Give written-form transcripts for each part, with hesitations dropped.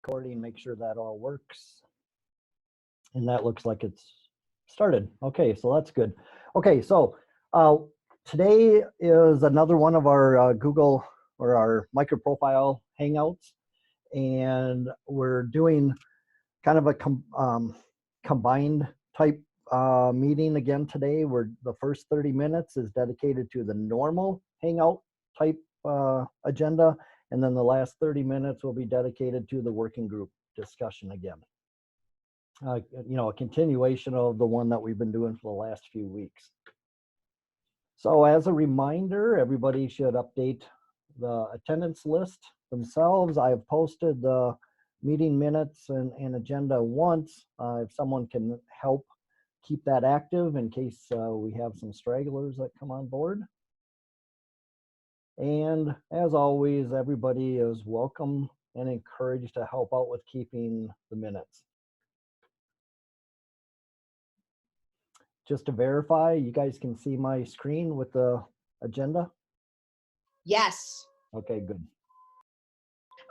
recording, make sure that all works. And that looks like it's started. Okay, so that's good. Okay, so today is another one of our Google or our MicroProfile Hangouts, and we're doing kind of a combined type meeting again today, where the first 30 minutes is dedicated to the normal Hangout type agenda, and then the last 30 minutes will be dedicated to the working group discussion again. You know, a continuation of the one that we've been doing for the last few weeks. So as a reminder, everybody should update the attendance list themselves. I've posted the meeting minutes and agenda once. If someone can help keep that active in case we have some stragglers that come on board. And as always, everybody is welcome and encouraged to help out with keeping the minutes. Just to verify, you guys can see my screen with the agenda? Yes. Okay, good.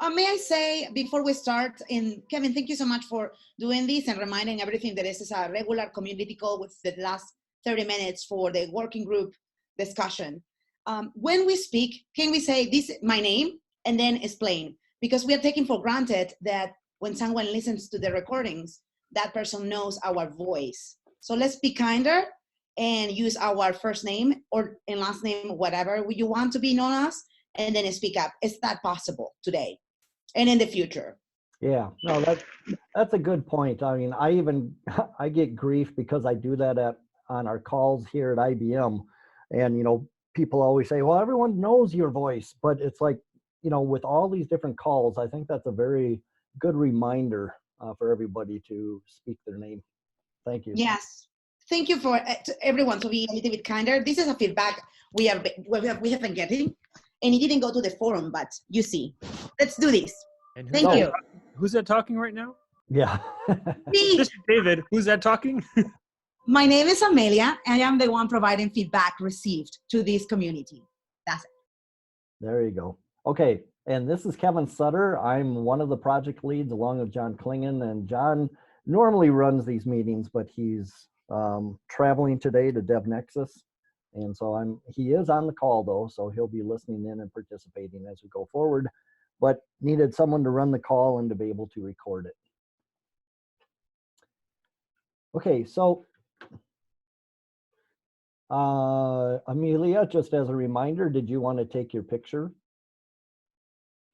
May I say before we start, and Kevin, thank you so much for doing this and reminding everything that this is a regular community call with the last 30 minutes for the working group discussion. When we speak, can we say this, my name, and then explain? Because we are taking for granted that when someone listens to the recordings, that person knows our voice. So let's be kinder and use our first name or and last name, whatever you want to be known as, and then speak up. Is that possible today and in the future? Yeah, no, that's a good point. I mean, I get grief because I do that on our calls here at IBM, and you know, people always say, well, everyone knows your voice, but it's like, you know, with all these different calls, I think that's a very good reminder for everybody to speak their name. Thank you. Yes. Thank you for to everyone to be a little bit kinder. This is a feedback we have been getting, and it didn't go to the forum, but you see. Let's do this. And Thank you. Who's that talking right now? Yeah. Mr. David, who's that talking? My name is Amelia, and I am the one providing feedback received to this community. That's it. There you go. Okay, and this is Kevin Sutter. I'm one of the project leads along with John Klingen, and John normally runs these meetings, but he's traveling today to DevNexus, and so he is on the call though, so he'll be listening in and participating as we go forward, but needed someone to run the call and to be able to record it. Okay, so Amelia, just as a reminder, did you want to take your picture?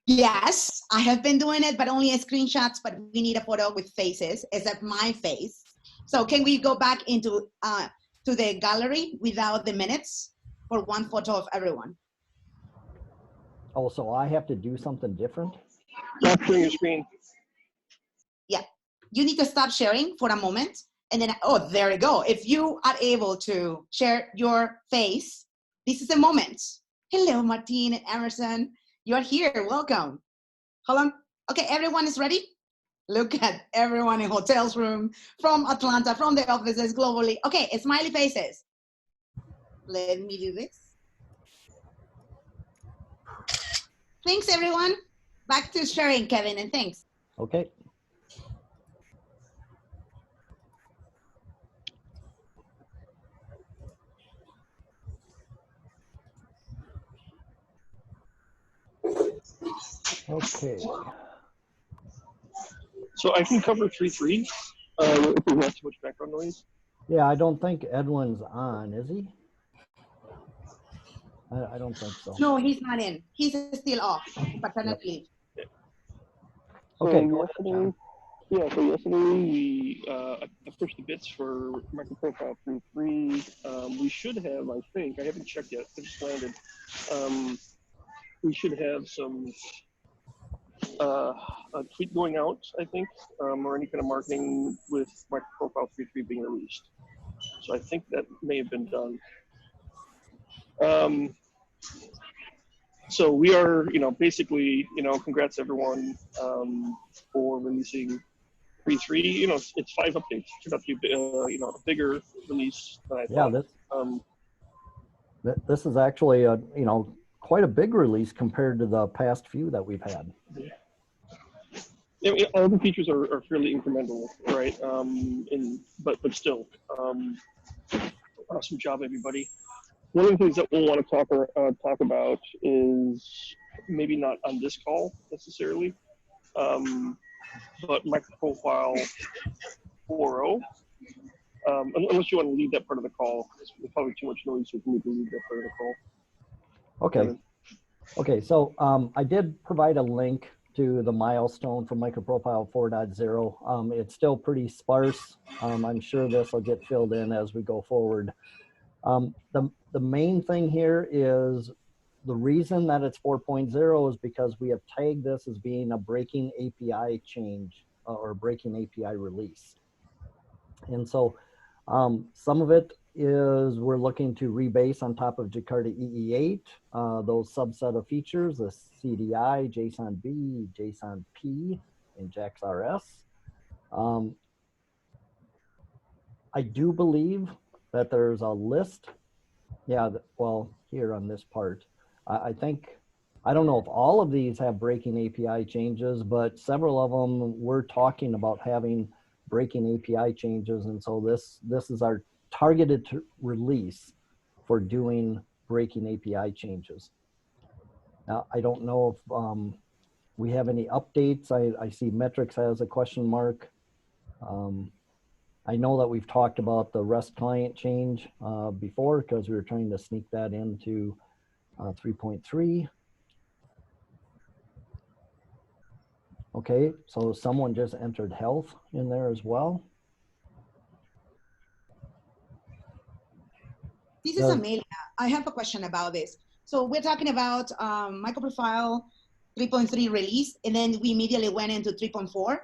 Yes, I have been doing it, but only screenshots, but we need a photo with faces, except my face. So can we go back into to the gallery without the minutes for one photo of everyone? Oh, so I have to do something different? Stop sharing your screen. Yeah, you need to stop sharing for a moment. And then, oh, there you go. If you are able to share your face, this is the moment. Hello, Martine and Emerson. You're here, welcome. Hold on. Okay, everyone is ready? Look at everyone in hotels room, from Atlanta, from the offices globally. Okay, smiley faces. Let me do this. Thanks, everyone. Back to sharing, Kevin, and thanks. Okay. Okay. So I can cover 3.3 if we have too much background noise. Yeah, I don't think Edwin's on, is he? I don't think so. No, he's not in. He's still off, paternity leave. Okay. So yesterday, so yesterday we pushed the bits for MicroProfile 3.3. We should have, I think, I haven't checked yet, I just landed. We should have some a tweet going out, I think, or any kind of marketing with MicroProfile 3.3 being released. So I think that may have been done. So we are, basically, congrats everyone for releasing 3.3. It's 5 updates. It turned out to be, a bigger release than I thought. Yeah, this is actually a, quite a big release compared to the past few that we've had. all the features are fairly incremental, right? But still, awesome job, everybody. One of the things that we'll want to talk about is maybe not on this call necessarily, but MicroProfile 4.0. Unless you want to lead that part of the call, there's probably too much noise for me to lead that part of the call. Okay. Kevin. Okay, so I did provide a link to the milestone from MicroProfile 4.0. It's still pretty sparse. I'm sure this will get filled in as we go forward. The main thing here is the reason that it's 4.0 is because we have tagged this as being a breaking API change or breaking API release. And so some of it is we're looking to rebase on top of Jakarta EE8, those subset of features, the CDI, JSON-B, JSON-P, and JAX-RS. I do believe that there's a list. Yeah, well, here on this part, I think, I don't know if all of these have breaking API changes, but several of them we're talking about having breaking API changes. And so this is our targeted release for doing breaking API changes. Now, I don't know if we have any updates. I see metrics has a question mark. I know that we've talked about the REST client change before because we were trying to sneak that into 3.3. Okay, so someone just entered health in there as well. This is Amelia. I have a question about this. So we're talking about MicroProfile 3.3 release, and then we immediately went into 3.4.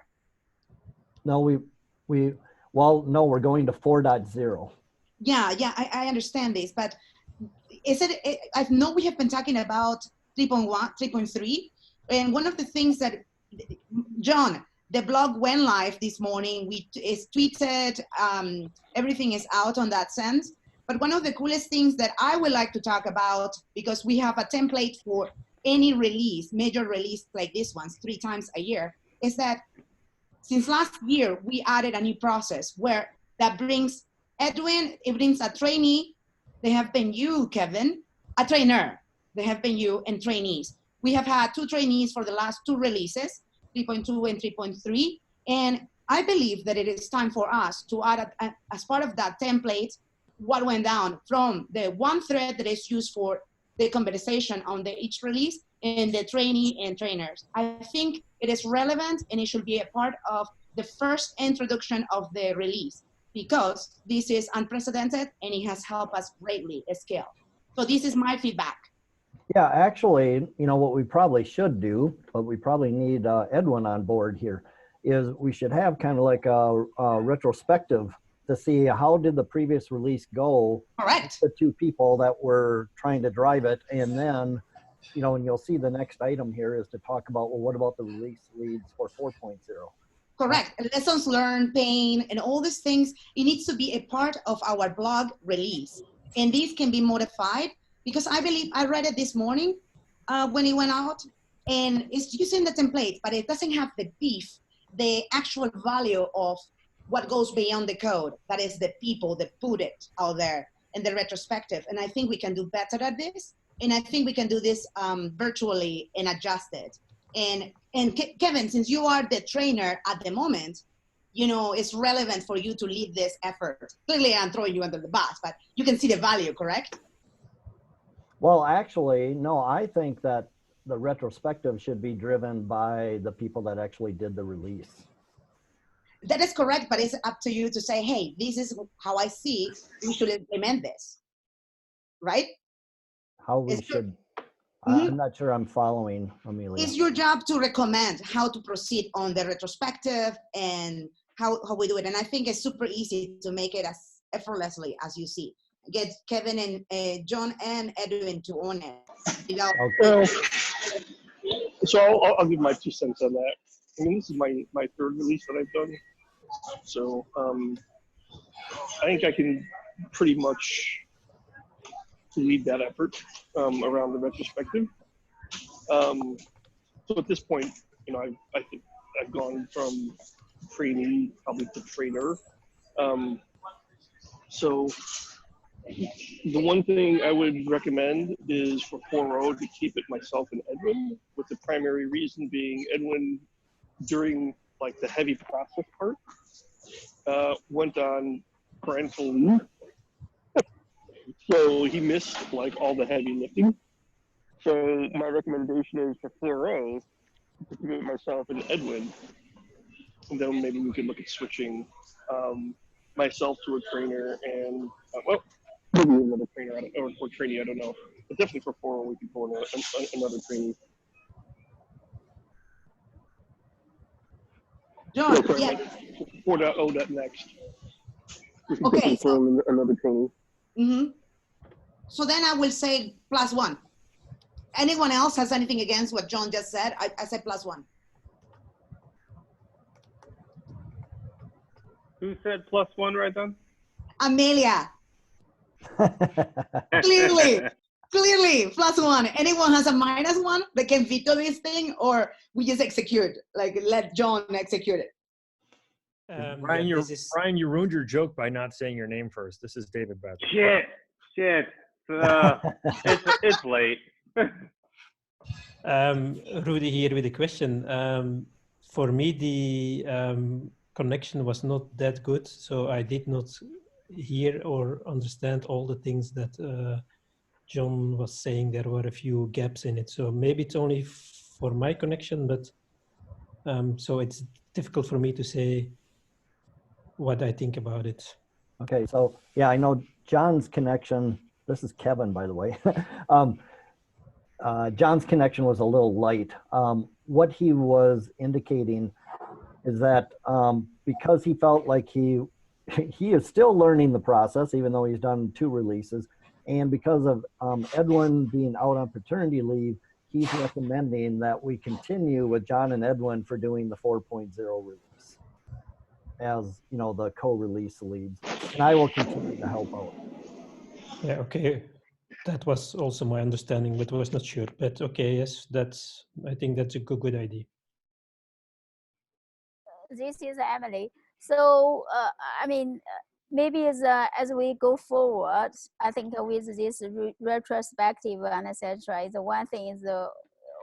No, well, no, we're going to 4.0. Yeah, I understand this, but I know we have been talking about 3.1, 3.3, and one of the things that, John, the blog went live this morning. It's tweeted, everything is out on that sense. But one of the coolest things that I would like to talk about, because we have a template for any release, major release like this one, 3 times a year, is that since last year, we added a new process where that brings Edwin, it brings a trainee. They have been you, Kevin, a trainer. They have been you and trainees. We have had 2 trainees for the last 2 releases, 3.2 and 3.3. And I believe that it is time for us to add, as part of that template, what went down from the one thread that is used for the conversation on each release and the trainee and trainers. I think it is relevant and it should be a part of the first introduction of the release because this is unprecedented and it has helped us greatly scale. So this is my feedback. Yeah, actually, you know, what we probably should do, but we probably need Edwin on board here, is we should have kind of like a retrospective to see how did the previous release go. Correct. The 2 people that were trying to drive it. And then, you know, and you'll see the next item here is to talk about, well, what about the release leads for 4.0? Correct. Lessons learned, pain, and all these things, it needs to be a part of our blog release. And these can be modified because I believe I read it this morning when it went out and it's using the template, but it doesn't have the beef, the actual value of what goes beyond the code. That is the people that put it out there in the retrospective. And I think we can do better at this. And I think we can do this virtually and adjust it. And Kevin, since you are the trainer at the moment, you know, it's relevant for you to lead this effort. Clearly, I'm throwing you under the bus, but you can see the value, correct? Well, actually, no, I think that the retrospective should be driven by the people that actually did the release. That is correct, but it's up to you to say, hey, this is how I see we should implement this, right? How we should, I'm not sure I'm following, Amelia. It's your job to recommend how to proceed on the retrospective and how we do it. And I think it's super easy to make it as effortlessly as you see. Get Kevin and John and Edwin to own it. You know? Okay. So I'll give my 2 cents on that. I mean, this is my 3rd release that I've done. So I think I can pretty much lead that effort around the retrospective. So at this point, you know, I think I've gone from trainee probably to trainer. So the one thing I would recommend is for 4.0 to keep it myself and Edwin, with the primary reason being Edwin, during like the heavy process part, went on parental leave. So he missed like all the heavy lifting. So my recommendation is for 4.0 to keep it myself and Edwin. And then maybe we could look at switching myself to a trainer and, well, maybe another trainer or trainee, I don't know. But definitely for 4.0 we could go on another trainee. John, No, sorry, yeah. like 4.0 next. We can Okay, definitely so- throw in another trainee. Mm-hmm. So then I will say +1. Anyone else has anything against what John just said? I said +1. Who said +1 right then? Amelia, clearly, +1. Anyone has a -1 that can veto this thing, or we just execute, like let John execute it. Ryan, Yeah, Ryan, you ruined your joke by not saying your name first. This is David, by the way. Shit. It's late. Rudy here with a question. For me, the connection was not that good, so I did not hear or understand all the things that John was saying. There were a few gaps in it, so maybe it's only for my connection, but so it's difficult for me to say what I think about it. Okay, so yeah, I know John's connection, this is Kevin, by the way. John's connection was a little light. What he was indicating is that because he felt like he is still learning the process, even though he's done 2 releases, and because of Edwin being out on paternity leave, he's recommending that we continue with John and Edwin for doing the 4.0 release as, you know, the co-release leads, and I will continue to help out. Yeah, okay. That was also my understanding, but I was not sure. But okay, yes, I think that's a good idea. This is Emily. So, I mean, maybe as we go forward, I think with this retrospective and etc., the one thing is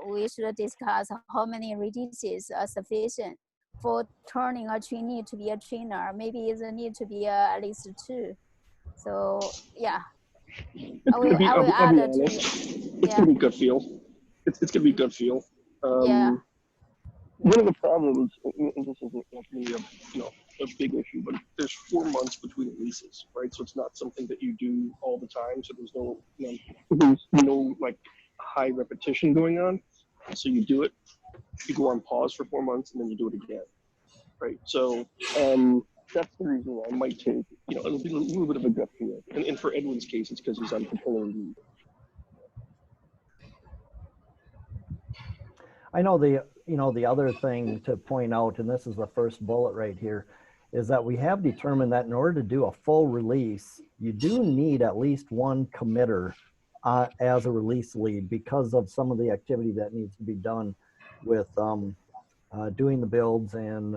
we should discuss how many releases are sufficient for turning a trainee to be a trainer. Maybe it need to be at least 2. So, yeah. I will add be to honest, you. it's gonna be gut feel. It's gonna be gut feel. Yeah. One of the problems, and this isn't really a big issue, but there's 4 months between releases, right? So it's not something that you do all the time. So there's no like high repetition going on. So you do it, you go on pause for 4 months, and then you do it again, right? So that's the reason why I might take, it'll be a little bit of a gut feel. And for Edwin's case, it's because he's on paternity leave. I know the other thing to point out, and this is the first bullet right here, is that we have determined that in order to do a full release, you do need at least 1 committer as a release lead because of some of the activity that needs to be done with doing the builds and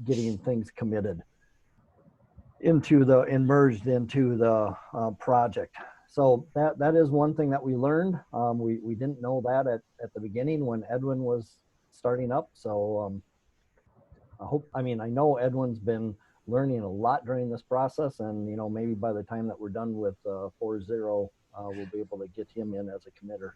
getting things committed merged into the project. So that is one thing that we learned. We didn't know that at the beginning when Edwin was starting up. So I know Edwin's been learning a lot during this process, and maybe by the time that we're done with 4.0, we'll be able to get him in as a committer.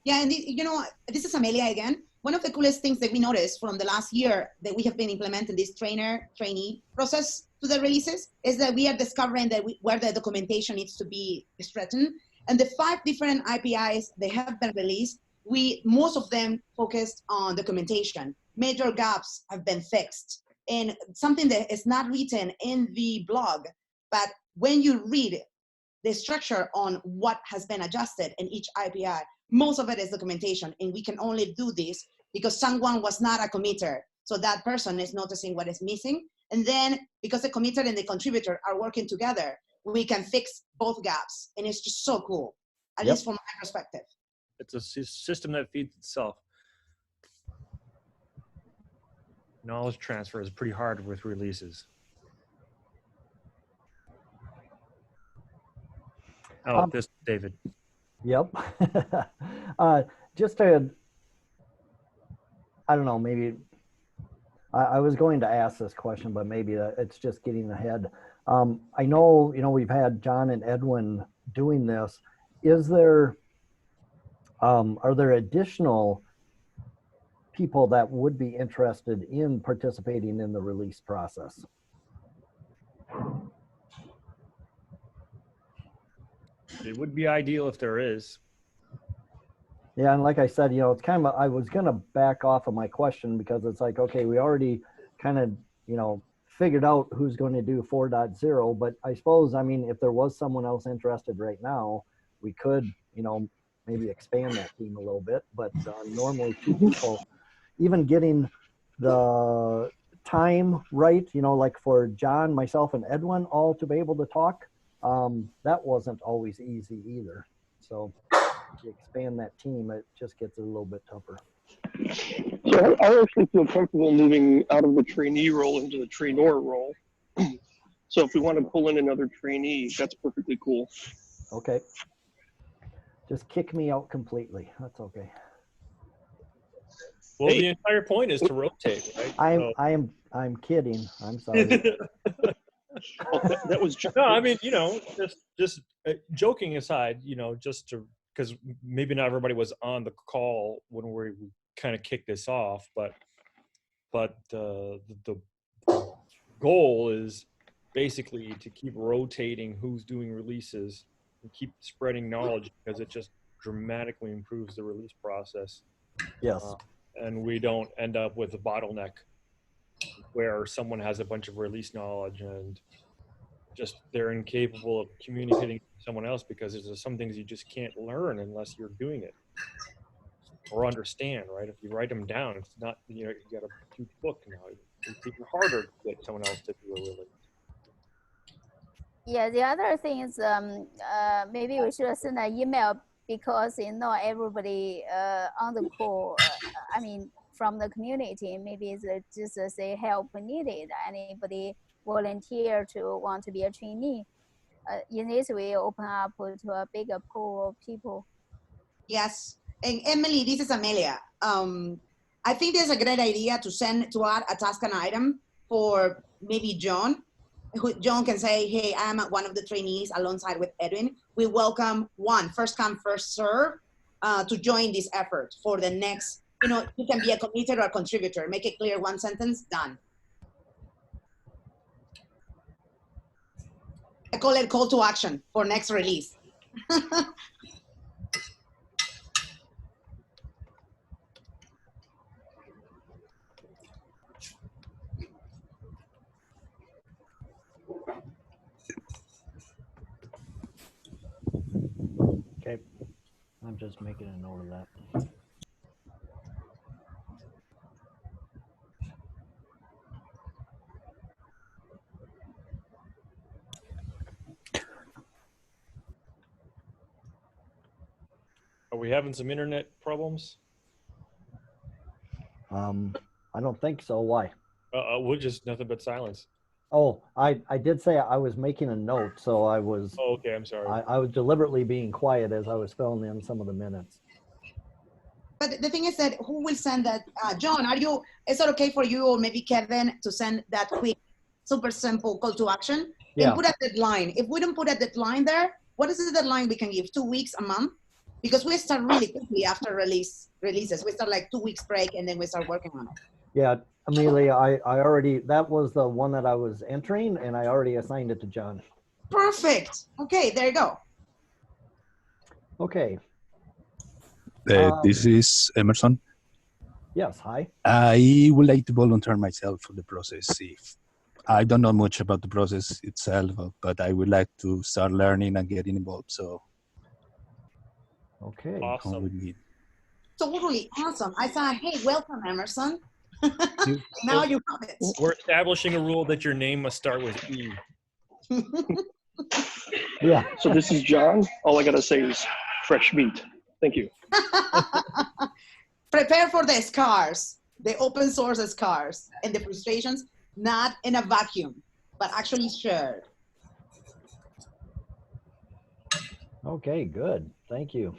Yeah, and this is Amelia again. One of the coolest things that we noticed from the last year that we have been implementing this trainee process to the releases is that we are discovering that where the documentation needs to be strengthened. And the 5 different IPIs that have been released, most of them focused on documentation. Major gaps have been fixed. And something that is not written in the blog, but when you read the structure on what has been adjusted in each IPI, most of it is documentation, and we can only do this because someone was not a committer. So that person is noticing what is missing. And then because the committer and the contributor are working together, we can fix both gaps. And it's just so cool, at least from my perspective. It's a system that feeds itself. Knowledge transfer is pretty hard with releases. Oh, this David. Yep. Just to, I don't know, maybe I was going to ask this question, but maybe it's just getting ahead. I know, we've had John and Edwin doing this. Is there, are there additional people that would be interested in participating in the release process? It would be ideal if there is. Yeah, and like I said, it's kind of, I was going to back off of my question because it's like, okay, we already kind of, figured out who's going to do 4.0, but I suppose, if there was someone else interested right now, we could, maybe expand that team a little bit, but normally 2 people, even getting the time right, like for John, myself, and Edwin all to be able to talk, that wasn't always easy either. So to expand that team, it just gets a little bit tougher. So I actually feel comfortable moving out of the trainee role into the trainor role. So if we want to pull in another trainee, that's perfectly cool. Okay. Just kick me out completely. That's okay. Well, the entire point is to rotate, right? I'm kidding. I'm sorry. That was just, no, just joking aside, just to, because maybe not everybody was on the call when we kind of kicked this off, but the goal is basically to keep rotating who's doing releases and keep spreading knowledge, because it just dramatically improves the release process. Yes. And we don't end up with a bottleneck where someone has a bunch of release knowledge and just they're incapable of communicating with someone else, because there's some things you just can't learn unless you're doing it or understand, right? If you write them down, it's not, you got a huge book now. It's even harder to get someone else to do a release. Yeah, the other thing is maybe we should send an email, because everybody on the call, from the community, maybe it's just say help needed. Anybody volunteer to want to be a trainee. In this way, open up to a bigger pool of people. Yes, and Emily, this is Amelia. I think there's a great idea to add a task and item for maybe John. John can say, hey, I'm one of the trainees alongside with Edwin. We welcome first come, first serve, to join this effort for the next, you can be a committer or a contributor. Make it clear, one sentence, done. I call it call to action for next release. Okay. I'm just making a note of that. Are we having some internet problems? I don't think so. Why? We're just nothing but silence. Oh, I did say I was making a note, so I was. Oh, okay, I'm sorry. I was deliberately being quiet as I was filling in some of the minutes. But the thing is that who will send that? John, is it okay for you or maybe Kevin to send that quick, super simple call to action? Yeah. And put a deadline. If we don't put a deadline there, what is the deadline we can give? 2 weeks, a month? Because we start really quickly after releases. We start like 2 weeks break and then we start working on it. Yeah, Amelia, I already, that was the one that I was entering, and I already assigned it to John. Perfect. Okay, there you go. Okay. This is Emerson. Yes, hi. I would like to volunteer myself for the process. If I don't know much about the process itself, but I would like to start learning and getting involved. So, okay, awesome. Come with me. Totally awesome. I thought, hey, welcome, Emerson. Now you have it. We're establishing a rule that your name must start with E. Yeah. So this is John. All I gotta say is fresh meat. Thank you. Prepare for the scars, the open source scars and the frustrations, not in a vacuum, but actually shared. Okay, good. Thank you.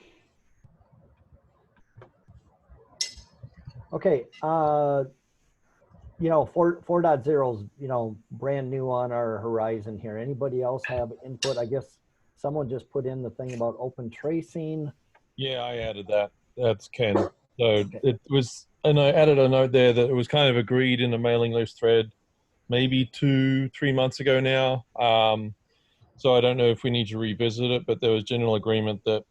Okay, you know, 4.0 is, you know, brand new on our horizon here. Anybody else have input? I guess someone just put in the thing about open tracing. Yeah, I added that. That's Ken. So Okay. it was, and I added a note there that it was kind of agreed in a mailing list thread maybe 2-3 months ago now. So I don't know if we need to revisit it, but there was general agreement that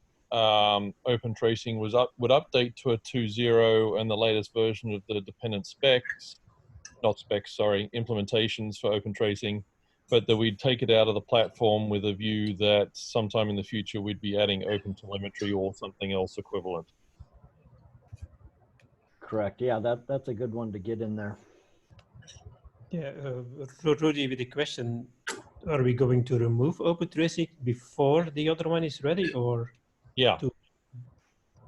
open tracing would update to a 2.0 and the latest version of the dependent specs, not specs, sorry, implementations for open tracing, but that we'd take it out of the platform with a view that sometime in the future we'd be adding open telemetry or something else equivalent. Correct. Yeah, that's a good one to get in there. Yeah, Rudy, with the question, are we going to remove open tracing before the other one is ready, or? Yeah.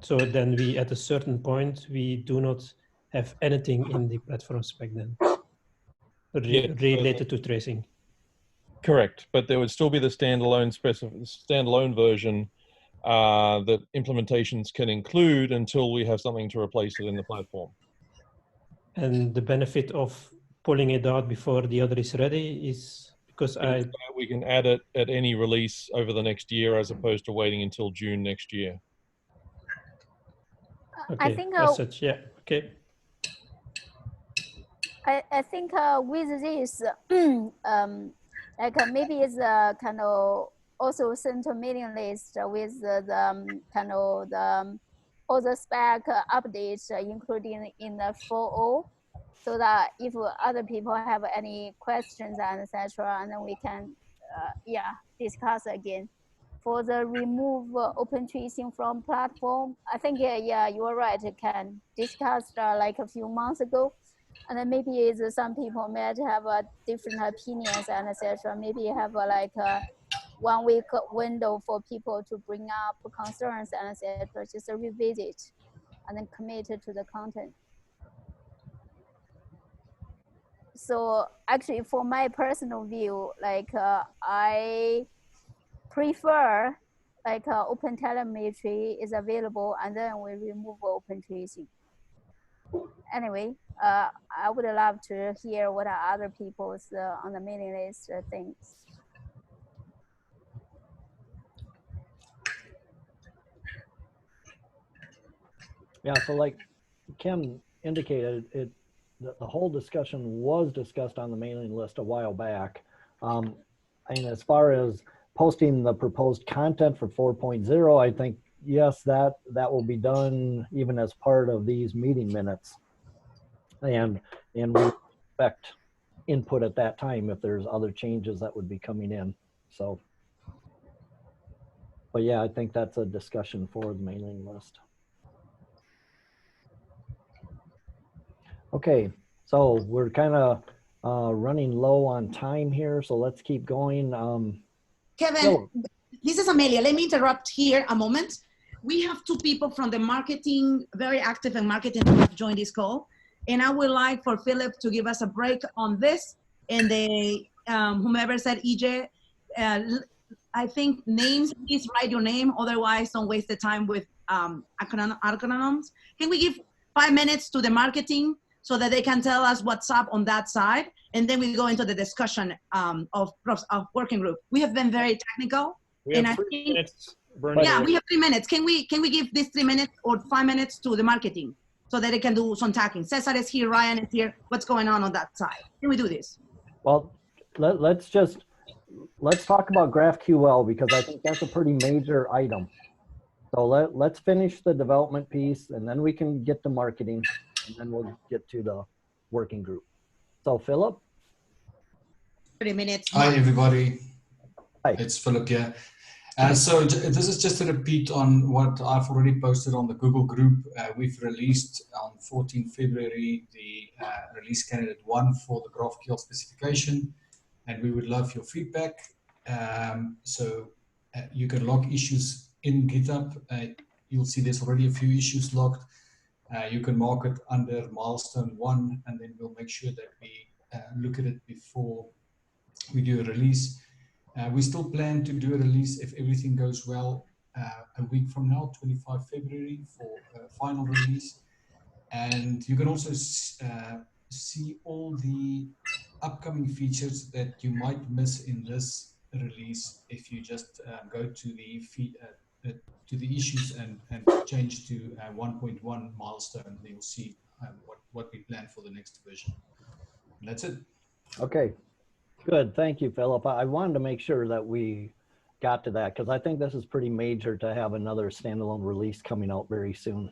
So then we, at a certain point, we do not have anything in the platform spec then related to tracing. Correct, but there would still be the standalone version that implementations can include until we have something to replace it in the platform. And the benefit of pulling it out before the other is ready is because we can add it at any release over the next year as opposed to waiting until June next year. Okay, I think as such, yeah, okay. I think with this, like maybe it's kind of also sent a mailing list with the kind of the all the spec updates, including in the 4.0, so that if other people have any questions and etc., and then we can, yeah, discuss again. For the remove open tracing from platform, I think yeah, you are right. It can discuss like a few months ago. And then maybe is some people might have different opinions and etc. Maybe you have like a 1 week window for people to bring up concerns and etc. Just revisit and then commit to the content. So actually, for my personal view, like I prefer like open telemetry is available and then we remove open tracing. Anyway, I would love to hear what are other people's on the mailing list things. Yeah, so like Kim indicated, the whole discussion was discussed on the mailing list a while back. And as far as posting the proposed content for 4.0, I think, yes, that will be done even as part of these meeting minutes. And we expect input at that time if there's other changes that would be coming in. So, but yeah, I think that's a discussion for the mailing list. Okay, so we're kind of running low on time here, so let's keep going. Kevin, this is Amelia. Let me interrupt here a moment. We have 2 people from the marketing, very active in marketing, who have joined this call. And I would like for Philip to give us a break on this. And they, whomever said EJ, I think names, please write your name. Otherwise, don't waste the time with acronyms. Can we give 5 minutes to the marketing so that they can tell us what's up on that side? And then we go into the discussion of working group. We have been very technical. We have 3 minutes. Yeah, we have 3 minutes. Can we give this 3 minutes or 5 minutes to the marketing so that they can do some tagging? Cesar is here, Ryan is here. What's going on that side? Can we do this? Well, let's talk about GraphQL because I think that's a pretty major item. So let's finish the development piece and then we can get to marketing and then we'll get to the working group. So Philip? 30 minutes. Hi, everybody. Hi. It's Philip here. So this is just a repeat on what I've already posted on the Google group. We've released on 14 February the release candidate 1 for the GraphQL specification, and we would love your feedback. So you can log issues in GitHub you'll see there's already a few issues logged. You can mark it under milestone 1, and then we'll make sure that we look at it before we do a release. We still plan to do a release if everything goes well a week from now, 25 February, for final release. And you can also see all the upcoming features that you might miss in this release if you just go to the issues and change to 1.1 milestone. Then you'll see what we plan for the next version. And that's it. Okay, good. Thank you, Philip. I wanted to make sure that we got to that because I think this is pretty major to have another standalone release coming out very soon.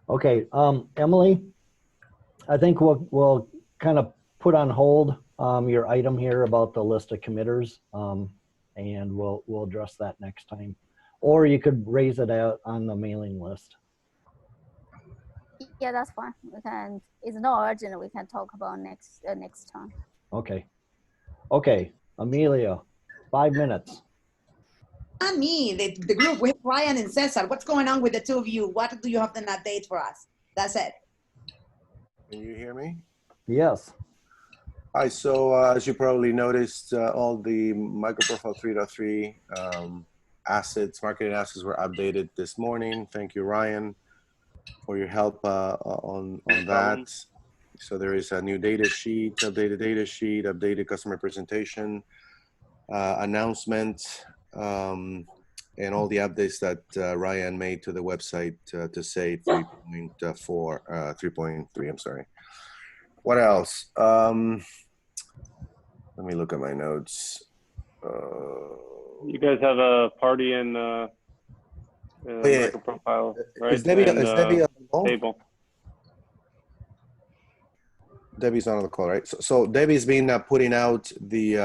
Okay, Emily, I think we'll kind of put on hold your item here about the list of committers, and we'll address that next time. Or you could raise it out on the mailing list. Yeah, that's fine. We can. It's not urgent. We can talk about next time. Okay. Okay, Amelia, 5 minutes. Not me, the group with Ryan and Cesar. What's going on with the two of you? What do you have an update for us? That's it. Can you hear me? Yes. Hi, so as you probably noticed, all the MicroProfile 3.3 assets, marketing assets were updated this morning. Thank you, Ryan, for your help on that. So there is a new data sheet, updated customer presentation, announcement, and all the updates that Ryan made to the website to say 3.3, I'm sorry. What else? Let me look at my notes. You guys have a party in MicroProfile, right? Is Debbie on the call? Table. Debbie's not on the call, right? So Debbie's been putting out the,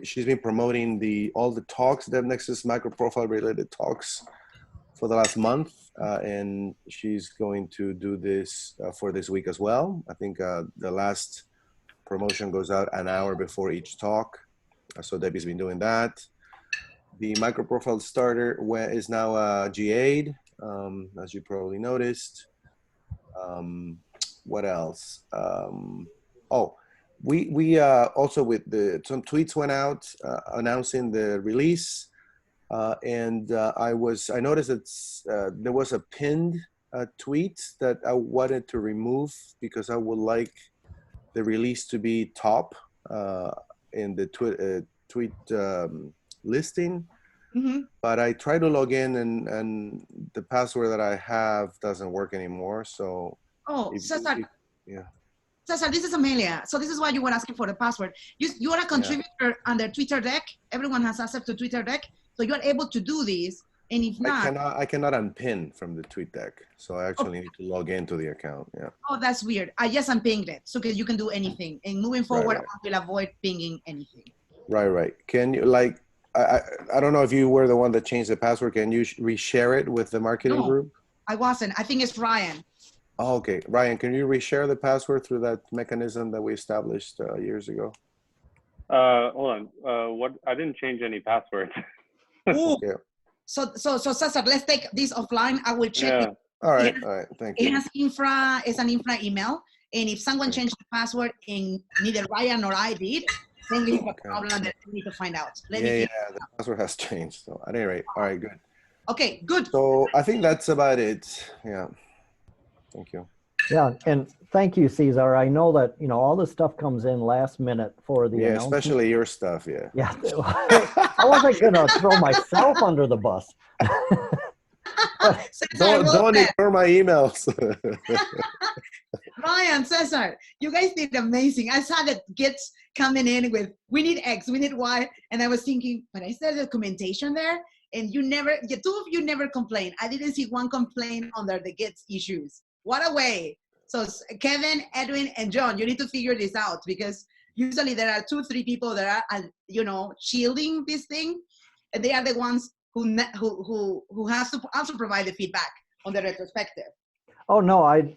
she's been promoting all the talks, DevNexus MicroProfile related talks for the last month. And she's going to do this for this week as well. I think the last promotion goes out an hour before each talk. So Debbie's been doing that. The MicroProfile starter is now GA'd, as you probably noticed. What else? We also some tweets went out announcing the release, and I noticed that there was a pinned tweet that I wanted to remove because I would like the release to be top in the tweet listing. Mm-hmm. But I tried to log in and the password that I have doesn't work anymore. So Cesar. Yeah. Cesar, this is Amelia. So this is why you were asking for the password. You are a contributor under Twitter Deck. Everyone has access to Twitter Deck. So you are able to do this. And if not, I cannot unpin from the tweet deck. So I actually need to log into the account. Yeah. Oh, that's weird. I just unpinged it so you can do anything. And moving forward, Right. I will avoid pinging anything. Right. Can you I don't know if you were the one that changed the password. Can you reshare it with the marketing group? I wasn't. I think it's Ryan. Oh, okay. Ryan, can you reshare the password through that mechanism that we established years ago? Hold on. I didn't change any passwords. Okay. So Cesar, let's take this offline. I will check. Yeah. All right. Thank you. It has it's an infra email. And if someone changed the password and neither Ryan or I did, then we have a problem that we need to find out. The password has changed. So at any rate, all right, good. Okay, good. So I think that's about it. Yeah. Thank you. Yeah, and thank you, Cesar. I know that, all this stuff comes in last minute for the announcement. Especially your stuff, yeah. Yeah, I wasn't going to throw myself under the bus. Don't ignore my emails. Ryan, Cesar, you guys did amazing. I saw that Gits coming in with, we need X, we need Y. And I was thinking, but I said documentation there, and the two of you never complained. I didn't see one complaint under the Gits issues. What a way. So Kevin, Edwin, and John, you need to figure this out because usually there are 2-3 people that are, shielding this thing. And they are the ones who has to also provide the feedback on the retrospective. Oh, no, I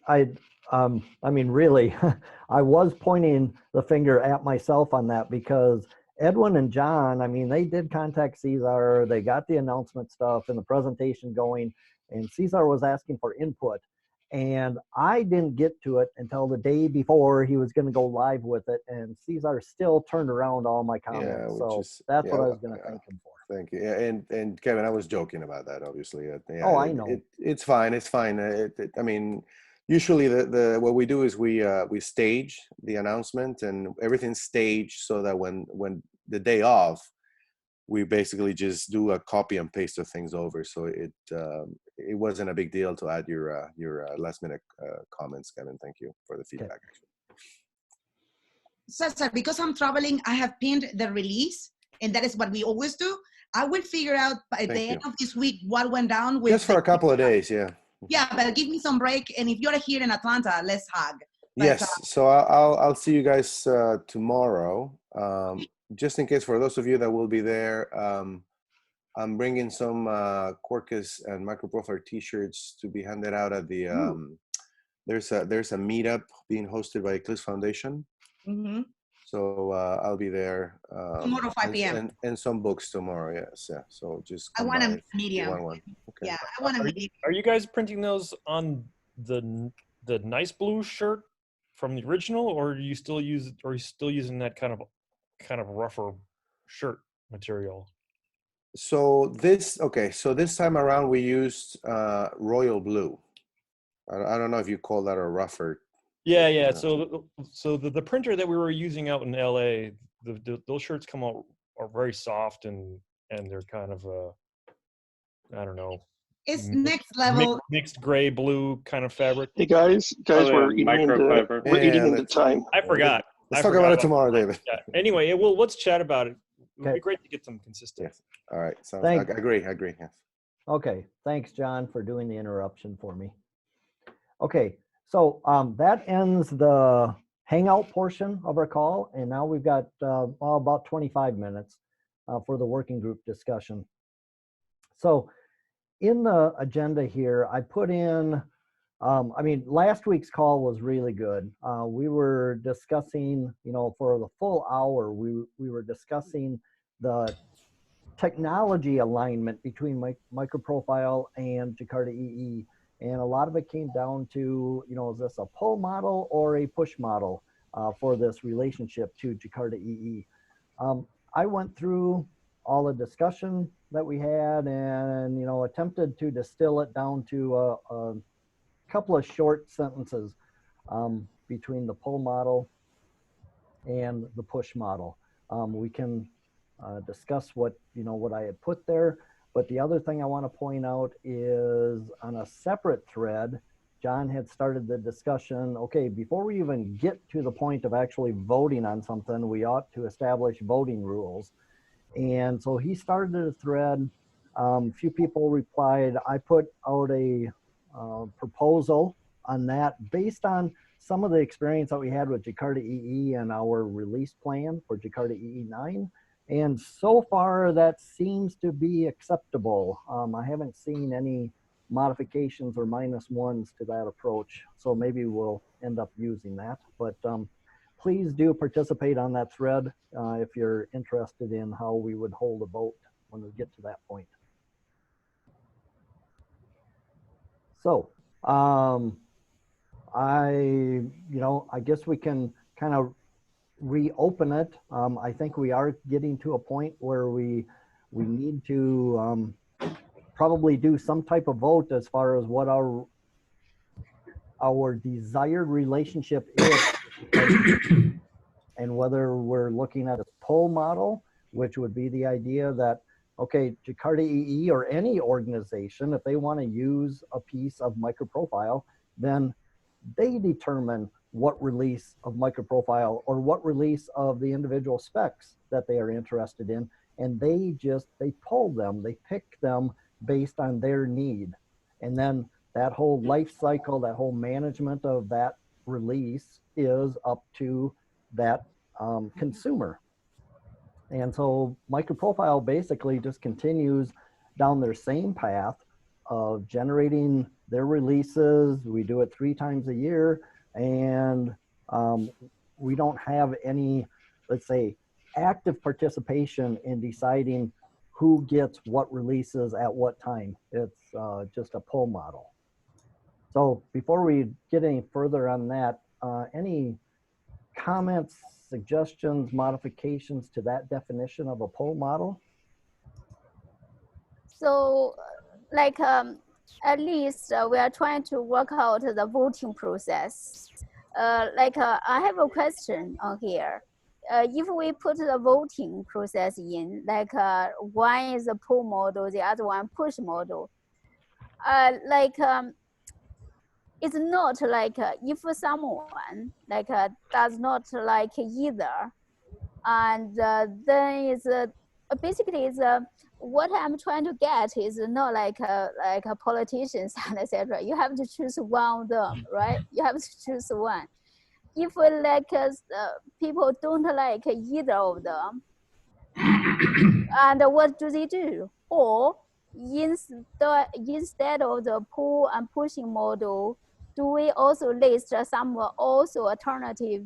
mean, really, I was pointing the finger at myself on that because Edwin and John, I mean, they did contact Cesar. They got the announcement stuff and the presentation going, and Cesar was asking for input. And I didn't get to it until the day before he was going to go live with it. And Cesar still turned around all my comments. which so is, that's yeah, what I was going to thank him for. Thank you. Yeah, and Kevin, I was joking about that, obviously. Yeah, Oh, I know. It's fine. It's fine. I mean, usually the what we do is we stage the announcement and everything's staged so that when the day off, we basically just do a copy and paste of things over. So it wasn't a big deal to add your last minute comments, Kevin. Thank you for the feedback. Okay. Cesar, because I'm traveling, I have pinned the release, and that is what we always do. I will figure out by the end of this week what went down with just for a couple of days, yeah. Yeah, but give me some break, and if you're here in Atlanta, let's hug. But, yes, so I'll see you guys tomorrow. Just in case, for those of you that will be there, I'm bringing some Quercus and Microprofile t-shirts to be handed out at the there's a meetup being hosted by Eclipse Foundation. Mm-hmm. So I'll be there tomorrow 5 p.m. and some books tomorrow. Yes, yeah. So just I want a medium. Okay. Yeah, I want a medium. Are you guys printing those on the nice blue shirt from the original, or are you still using that kind of rougher shirt material? So this time around we used royal blue. I don't know if you call that a rougher. Yeah. So the printer that we were using out in LA, those shirts come out are very soft and they're kind of I don't know. It's next level. Mixed gray blue kind of fabric. Hey guys, we're eating into time. I forgot. Let's talk about it tomorrow, David. Yeah. Anyway, let's chat about it. It would be great to get some consistent. Yes. All right. So I agree. Yes. Okay. Thanks, John, for doing the interruption for me. Okay. So that ends the Hangout portion of our call. And now we've got about 25 minutes for the working group discussion. So in the agenda here, I put in, last week's call was really good. We were discussing, for the full hour, we were discussing the technology alignment between MicroProfile and Jakarta EE. And a lot of it came down to, is this a pull model or a push model for this relationship to Jakarta EE? I went through all the discussion that we had and, attempted to distill it down to a couple of short sentences between the pull model and the push model. We can discuss what I had put there. But the other thing I want to point out is on a separate thread, John had started the discussion, okay, before we even get to the point of actually voting on something, we ought to establish voting rules. And so he started a thread. A few people replied. I put out a proposal on that based on some of the experience that we had with Jakarta EE and our release plan for Jakarta EE 9. And so far, that seems to be acceptable. I haven't seen any modifications or -1s to that approach. So maybe we'll end up using that. But please do participate on that thread if you're interested in how we would hold a vote when we get to that point. So I guess we can kind of reopen it. I think we are getting to a point where we need to probably do some type of vote as far as what our desired relationship is and whether we're looking at a pull model, which would be the idea that, okay, Jakarta EE or any organization, if they want to use a piece of MicroProfile, then they determine what release of MicroProfile or what release of the individual specs that they are interested in. And they pull them, they pick them based on their need. And then that whole life cycle, that whole management of that release is up to that consumer. And so MicroProfile basically just continues down their same path of generating their releases. We do it 3 times a year, and we don't have any, let's say, active participation in deciding who gets what releases at what time. It's just a pull model. So before we get any further on that, any comments, suggestions, modifications to that definition of a pull model? So like at least we are trying to work out the voting process. I have a question on here. If we put the voting process in, like one is a pull model, the other one push model, it's not like if someone like does not like either, and then it's basically it's what I'm trying to get is not like a politicians and etc. You have to choose one of them, right? You have to choose one. If like people don't like either of them, and what do they do? Or instead of the pull and pushing model, do we also list some also alternative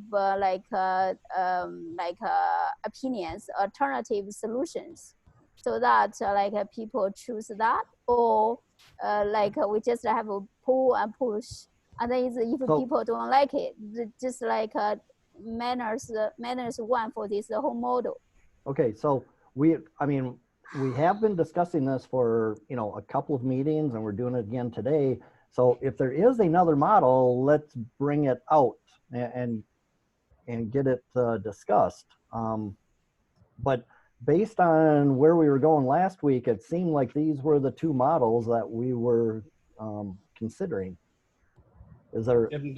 opinions, alternative solutions, so that people choose that? Or we just have a pull and push, and then if people don't like it, just minus one for this whole model. Okay, so we have been discussing this for, a couple of meetings, and we're doing it again today. So if there is another model, let's bring it out and get it discussed. But based on where we were going last week, it seemed like these were the two models that we were considering. Is there? And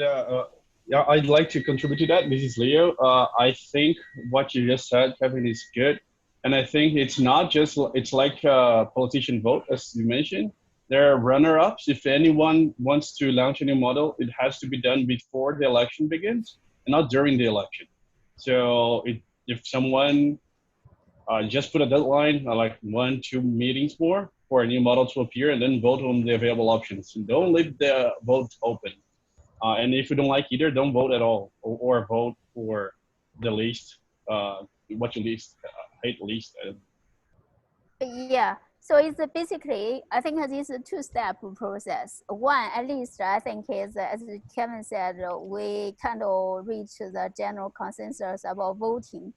yeah, I'd like to contribute to that. This is Leo. I think what you just said, Kevin, is good. And I think it's not just, it's like a politician vote, as you mentioned. There are runner-ups. If anyone wants to launch a new model, it has to be done before the election begins and not during the election. So if someone just put a deadline, like 1-2 meetings more for a new model to appear, and then vote on the available options. And don't leave the vote open. And if you don't like either, don't vote at all, or vote for the least, what you least hate least. Yeah. So it's basically, I think this is a two-step process. One, at least I think is, as Kevin said, we kind of reach the general consensus about voting.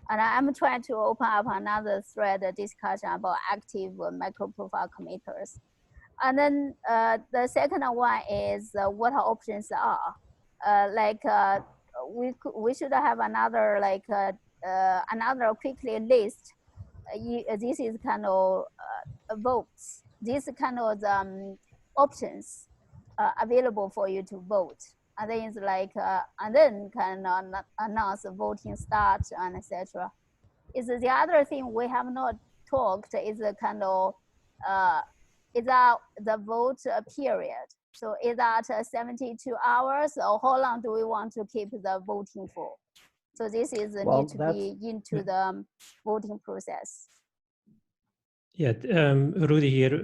And I'm trying to open up another thread discussion about active microprofile committers. And then the second one is what our options are. We should have another another quickly list. This is kind of votes. These kind of options available for you to vote. And then it's and then can announce voting start and etc. Is the other thing we have not talked is a kind of is that the vote period. So is that 72 hours, or how long do we want to keep the voting for? So this is need to be into the voting process. Yeah, Rudy here.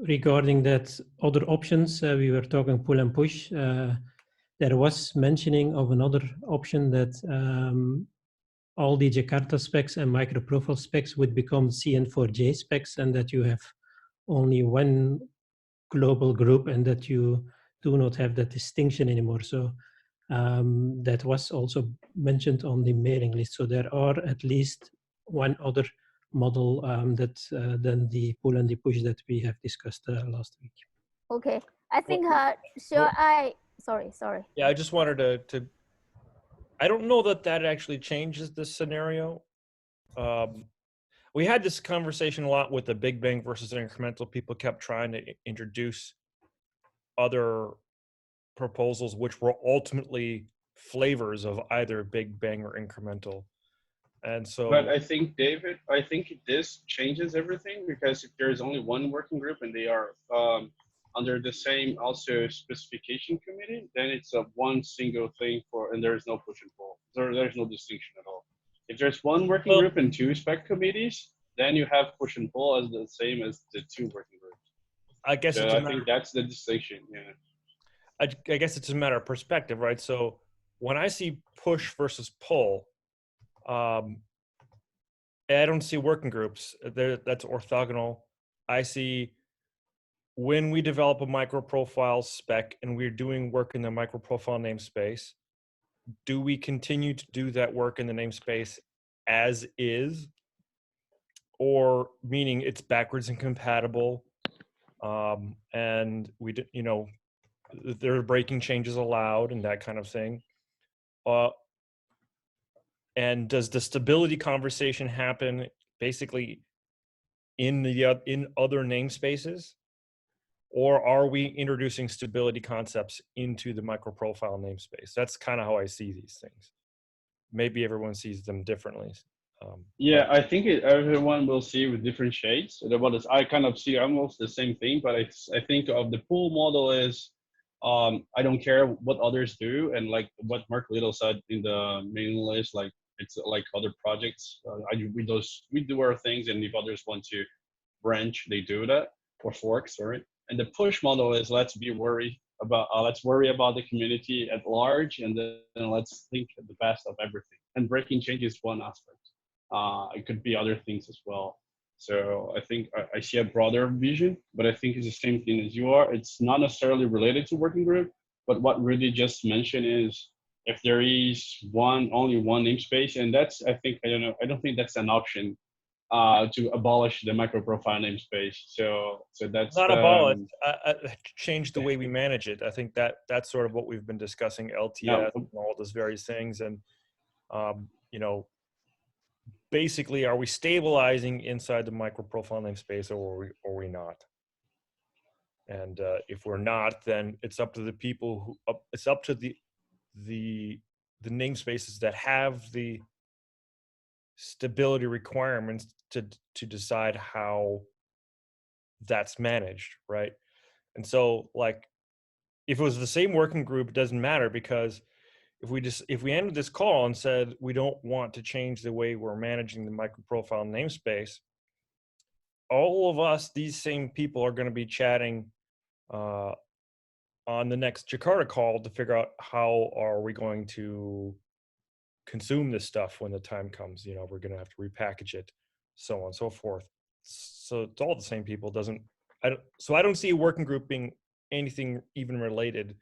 Regarding that other options, we were talking pull and push. There was mentioning of another option that all the Jakarta specs and microprofile specs would become CN4J specs, and that you have only one global group and that you do not have that distinction anymore. So that was also mentioned on the mailing list. So there are at least one other model that than the pull and the push that we have discussed last week. Okay, I think sorry. Yeah, I just wanted to I don't know that actually changes this scenario. We had this conversation a lot with the Big Bang versus Incremental. People kept trying to introduce other proposals, which were ultimately flavors of either Big Bang or Incremental. And so, but I think, David, this changes everything, because if there is only one working group and they are under the same also specification committee, then it's a one single thing and there is no push and pull. There's no distinction at all. If there's one working group and 2 spec committees, then you have push and pull as the same as the 2 working groups. I guess so I think that's the distinction. Yeah. I guess it's a matter of perspective, right? So when I see push versus pull, I don't see working groups. That's orthogonal. I see when we develop a microprofile spec and we're doing work in the microprofile namespace, do we continue to do that work in the namespace as is, or meaning it's backwards incompatible, and we, you know, there are breaking changes allowed and that kind of thing. And does the stability conversation happen basically in other namespaces, or are we introducing stability concepts into the microprofile namespace? That's kind of how I see these things. Maybe everyone sees them differently. Yeah, I think everyone will see with different shades. I kind of see almost the same thing, but I think of the pool model is, I don't care what others do, and like what Mark Little said in the main list, like it's like other projects. We do our things, and if others want to branch, they do that, or fork, sorry. And the push model is let's worry about the community at large, and then let's think the best of everything. And breaking change is one aspect. It could be other things as well. So I think I see a broader vision, but I think it's the same thing as you are. It's not necessarily related to working group, but what Rudy just mentioned is if there is only one namespace, and that's, I don't think that's an option to abolish the microprofile namespace. So that's not abolish. Change the way we manage it. I think that's sort of what we've been discussing, LTS and all those various things, and you know, basically, are we stabilizing inside the microprofile namespace, or are we not? And if we're not, then it's up to the people who. It's up to the namespaces that have the stability requirements to decide how that's managed, right? And so, like, if it was the same working group, it doesn't matter, because if we ended this call and said we don't want to change the way we're managing the microprofile namespace, all of us, these same people, are going to be chatting on the next Jakarta call to figure out how are we going to consume this stuff when the time comes. You know, we're going to have to repackage it, so on and so forth. So it's all the same people. So I don't see a working group being anything even related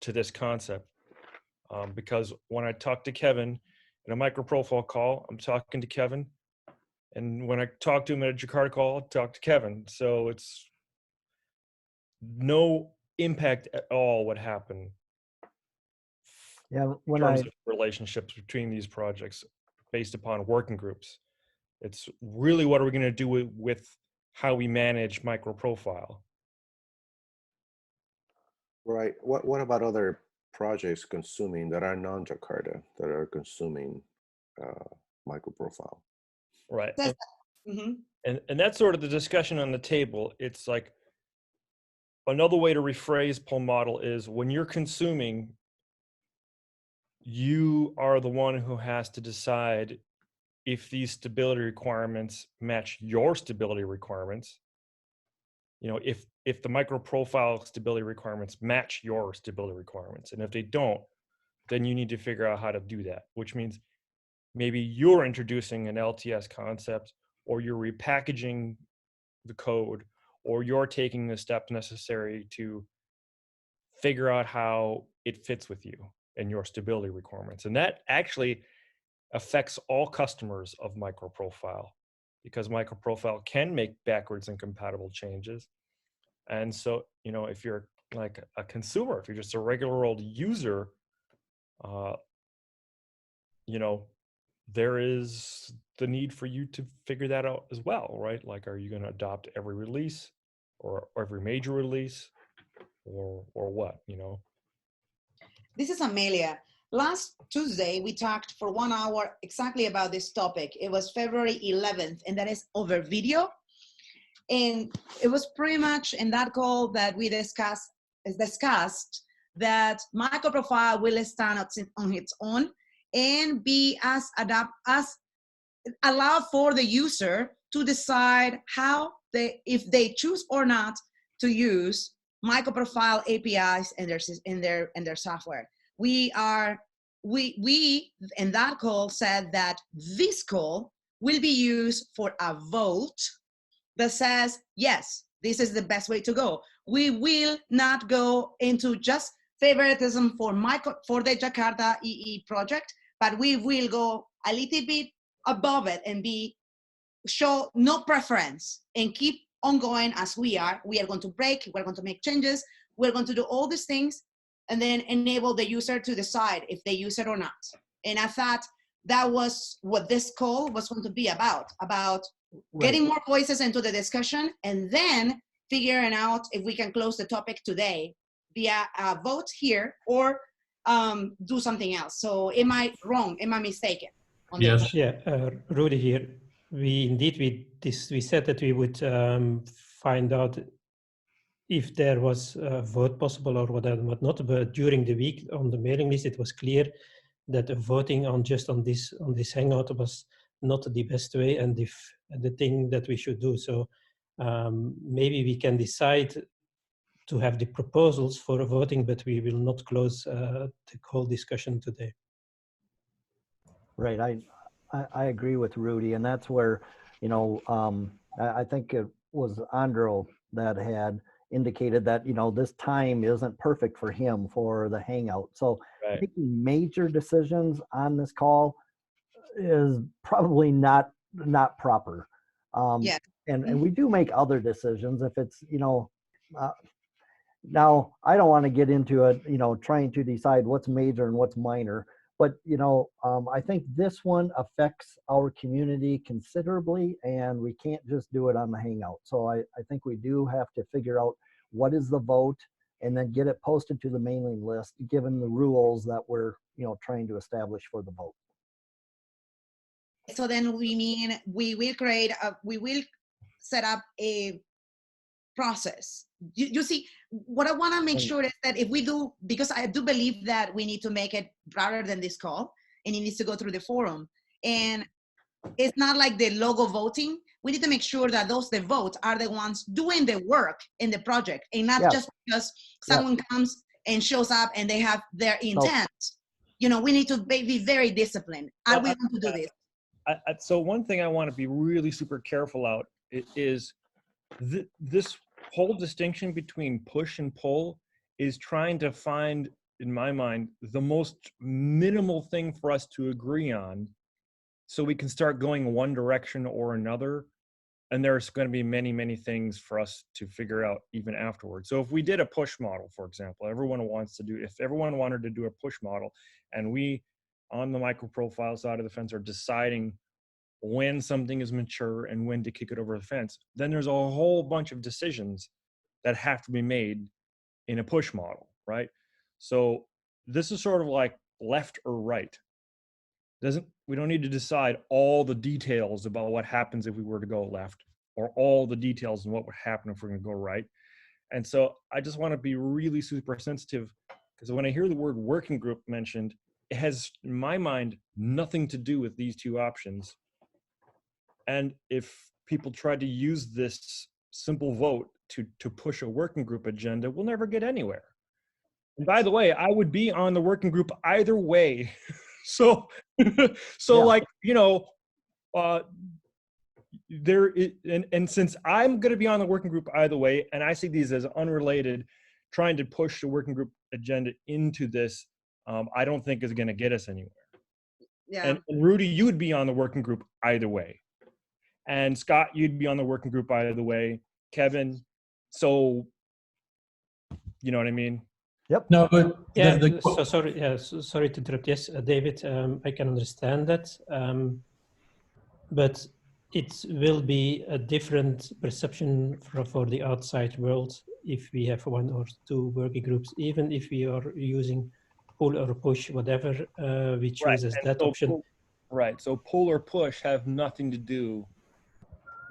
to this concept. Because when I talk to Kevin in a microprofile call, I'm talking to Kevin. And when I talk to him at a Jakarta call, I talk to Kevin. So it's no impact at all what happened in terms of relationships between these projects based upon working groups. It's really what are we going to do with how we manage microprofile. Right. What about other projects consuming that are non-Jakarta that are consuming microprofile? Right. And that's sort of the discussion on the table. It's like another way to rephrase pull model is when you're consuming, you are the one who has to decide if these stability requirements match your stability requirements. You know, if the microprofile stability requirements match your stability requirements, and if they don't, then you need to figure out how to do that, which means maybe you're introducing an LTS concept, or you're repackaging the code, or you're taking the steps necessary to figure out how it fits with you and your stability requirements. And that actually affects all customers of MicroProfile, because MicroProfile can make backwards incompatible changes. And so, you know, if you're like a consumer, if you're just a regular old user, you know, there is the need for you to figure that out as well, right? Like, are you going to adopt every release or every major release or what, you know? This is Amelia. Last Tuesday, we talked for 1 hour exactly about this topic. It was February 11th, and that is over video. And it was pretty much in that call that we discussed that MicroProfile will stand on its own and be as allow for the user to decide if they choose or not to use MicroProfile APIs in their software. We in that call said that this call will be used for a vote that says, yes, this is the best way to go. We will not go into just favoritism for the Jakarta EE project, but we will go a little bit above it and show no preference and keep on going as we are. We are going to break, we're going to make changes, we're going to do all these things, and then enable the user to decide if they use it or not. And I thought that was what this call was going to be about getting more voices into the discussion, and then figuring out if we can close the topic today via a vote here or do something else. So am I wrong? Am I mistaken? Yes. Yeah, Rudy here. We said that we would find out if there was a vote possible or whatnot, but during the week on the mailing list, it was clear that voting on this Hangout was not the best way and the thing that we should do. So maybe we can decide to have the proposals for voting, but we will not close the whole discussion today. Right, I agree with Rudy, and that's where, you know, I think it was Andro that had indicated that, you know, this time isn't perfect for him for the Hangout. So making major decisions on this call is probably not proper. Yeah. And we do make other decisions if it's, you know, now I don't want to get into it, you know, trying to decide what's major and what's minor. But, you know, I think this one affects our community considerably, and we can't just do it on the Hangout. So I think we do have to figure out what is the vote and then get it posted to the mailing list, given the rules that we're, you know, trying to establish for the vote. So then we mean we will set up a process. You see, what I want to make sure is that if we do, because I do believe that we need to make it broader than this call, and it needs to go through the forum. And it's not like the logo voting. We need to make sure that the votes are the ones doing the work in the project, and not just because someone comes and shows up and they have their intent. You know, we need to be very disciplined. Are we going to do this? So one thing I want to be really super careful out is this whole distinction between push and pull is trying to find, in my mind, the most minimal thing for us to agree on so we can start going one direction or another. And there's going to be many, many things for us to figure out even afterwards. So if we did a push model, for example, if everyone wanted to do a push model, and we on the microprofile side of the fence are deciding when something is mature and when to kick it over the fence, then there's a whole bunch of decisions that have to be made in a push model, right? So this is sort of like left or right. We don't need to decide all the details about what happens if we were to go left, or all the details on what would happen if we're going to go right. And so I just want to be really super sensitive, because when I hear the word working group mentioned, it has, in my mind, nothing to do with these two options. And if people try to use this simple vote to push a working group agenda, we'll never get anywhere. And by the way, I would be on the working group either way. So like, you know, and since I'm going to be on the working group either way, and I see these as unrelated, trying to push the working group agenda into this, I don't think is going to get us anywhere. Yeah. And Rudy, you would be on the working group either way. And Scott, you'd be on the working group either way. Kevin, so you know what I mean? Yep. No, but yeah. So sorry. Sorry to interrupt. Yes, David, I can understand that, but it will be a different perception for the outside world if we have one or two working groups, even if we are using pull or push, whatever we choose as that option. Right. So pull or push have nothing to do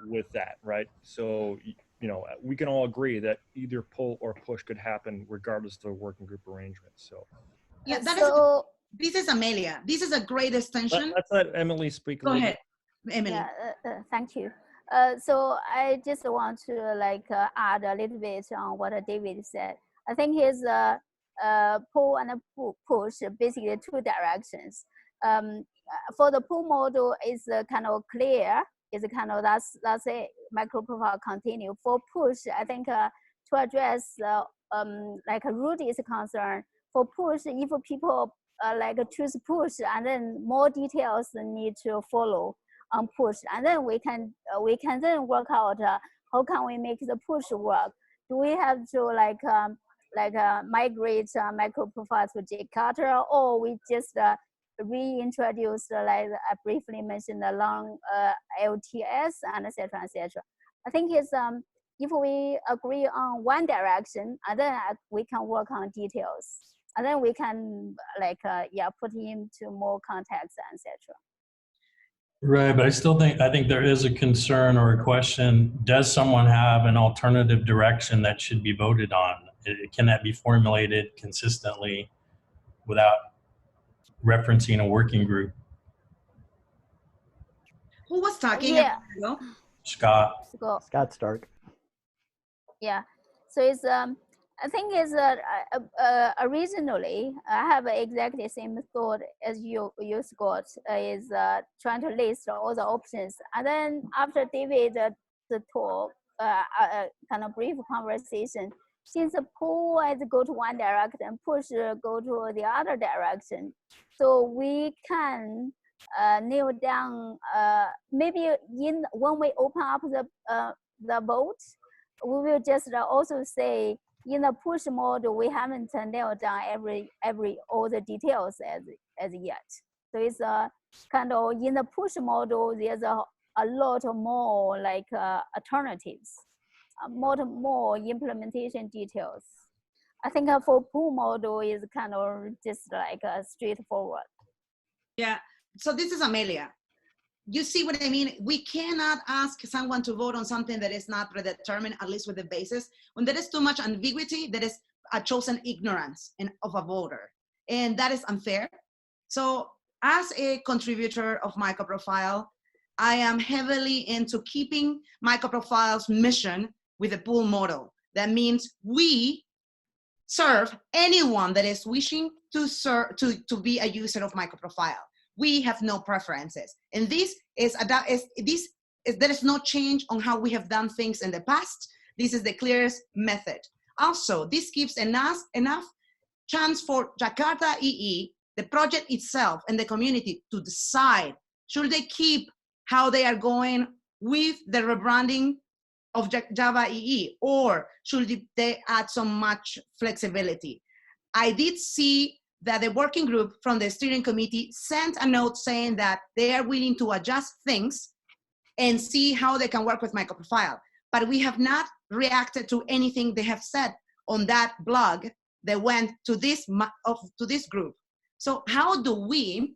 with that, right? So, you know, we can all agree that either pull or push could happen regardless of the working group arrangement. So yeah, this is Amelia. This is a great extension. Let's let Emily speak. Go ahead, Emily. Yeah, thank you. So I just want to add a little bit on what David said. I think his pull and push basically two directions. for the pull model is kind of clear. Is kind of that's it. Microprofile continue. For push, I think to address like Rudy's concern, for push, if people like choose push, and then more details need to follow on push, and then we can then work out how can we make the push work. Do we have to migrate microprofile to Jakarta, or we just reintroduce, like I briefly mentioned, the long LTS and etc. etc. I think it's if we agree on one direction, and then we can work on details, and then we can put into more context, etc. Right, but I think there is a concern or a question: does someone have an alternative direction that should be voted on? Can that be formulated consistently without referencing a working group? Who was talking? Yeah. Scott. Scott Stark. Yeah. So it's I think it's originally I have exactly the same thought as you Scott, is trying to list all the options, and then after David the talk, kind of brief conversation, since the pull is go to one direction, push go to the other direction, so we can nail down maybe when we open up the vote, we will just also say in the push mode we haven't nailed down all the details as yet. So it's kind of in the push model there's a lot more like alternatives, more implementation details. I think for pull model is kind of just like straightforward. Yeah. So this is Amelia. You see what I mean? We cannot ask someone to vote on something that is not predetermined, at least with the basis. When there is too much ambiguity, that is a chosen ignorance of a voter. And that is unfair. So as a contributor of MicroProfile, I am heavily into keeping MicroProfile's mission with a pull model. That means we serve anyone that is wishing to be a user of MicroProfile. We have no preferences, and there is no change on how we have done things in the past. This is the clearest method. Also, this gives enough chance for Jakarta EE, the project itself, and the community to decide should they keep how they are going with the rebranding of Java EE, or should they add so much flexibility. I did see that the working group from the steering committee sent a note saying that they are willing to adjust things and see how they can work with MicroProfile. But we have not reacted to anything they have said on that blog that went to this group. So how do we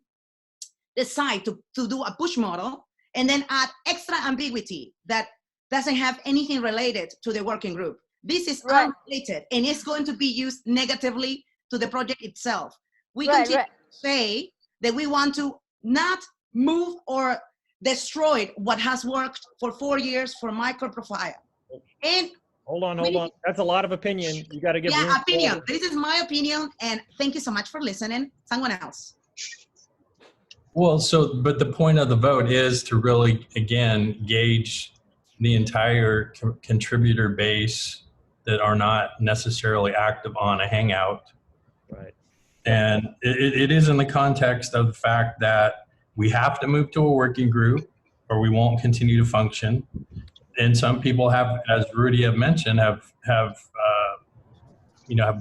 decide to do a push model and then add extra ambiguity that doesn't have anything related to the working group? This is unrelated, and it's going to be used negatively to the project itself. We continue to say that we want to not move or destroy what has worked for 4 years for MicroProfile. And hold on. That's a lot of opinion. You got to give room. Opinion. This is my opinion, and thank you so much for listening. Someone else. Well, but the point of the vote is to really, again, gauge the entire contributor base that are not necessarily active on a Hangout. Right. And it is in the context of the fact that we have to move to a working group or we won't continue to function. And some people have, as Rudy have mentioned, have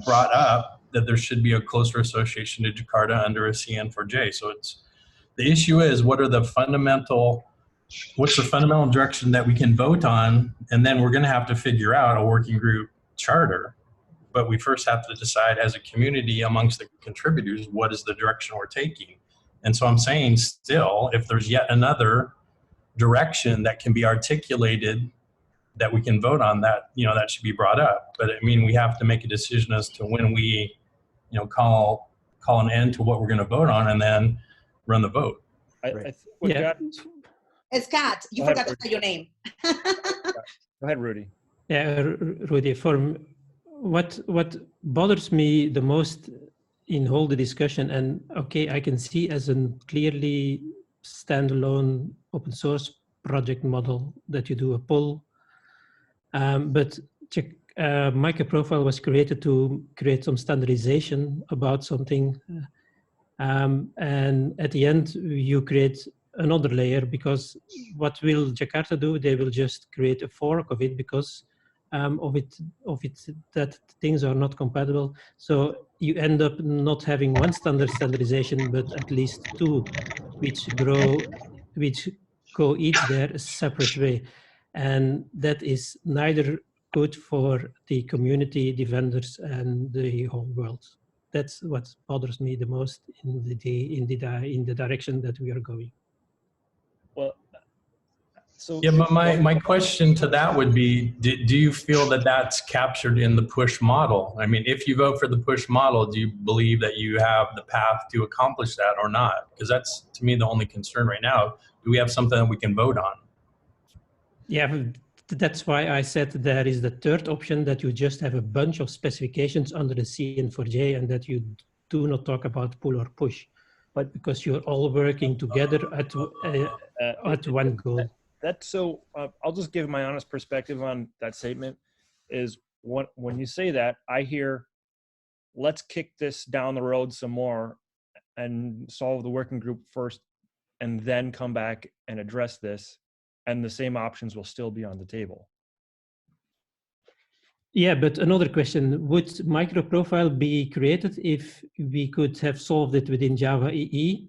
brought up that there should be a closer association to Jakarta under a CN4J. So the issue is, what's the fundamental direction that we can vote on? And then we're going to have to figure out a working group charter. But we first have to decide as a community amongst the contributors, what is the direction we're taking? And so I'm saying still, if there's yet another direction that can be articulated that we can vote on, that, that should be brought up. But I mean, we have to make a decision as to when we, call an end to what we're going to vote on and then run the vote. Scott, you forgot to say your name. Go ahead, Rudy. Yeah, Rudy, what bothers me the most in all the discussion, and okay, I can see as a clearly standalone open source project model that you do a pull, but MicroProfile was created to create some standardization about something, and at the end you create another layer, because what will Jakarta do? They will just create a fork of it because of it that things are not compatible. So you end up not having one standardization, but at least two, which go each their separate way, and that is neither good for the community, the vendors, and the whole world. That's what bothers me the most in the direction that we are going. Well, so yeah, but my question to that would be, do you feel that that's captured in the push model? I mean, if you vote for the push model, do you believe that you have the path to accomplish that or not? Because that's, to me, the only concern right now. Do we have something that we can vote on? Yeah, that's why I said there is the third option, that you just have a bunch of specifications under the CN4J and that you do not talk about pull or push, but because you're all working together at one goal. That's so, I'll just give my honest perspective on that statement. Is when you say that, I hear, let's kick this down the road some more and solve the working group first, and then come back and address this, and the same options will still be on the table. Yeah, but another question, would MicroProfile be created if we could have solved it within Java EE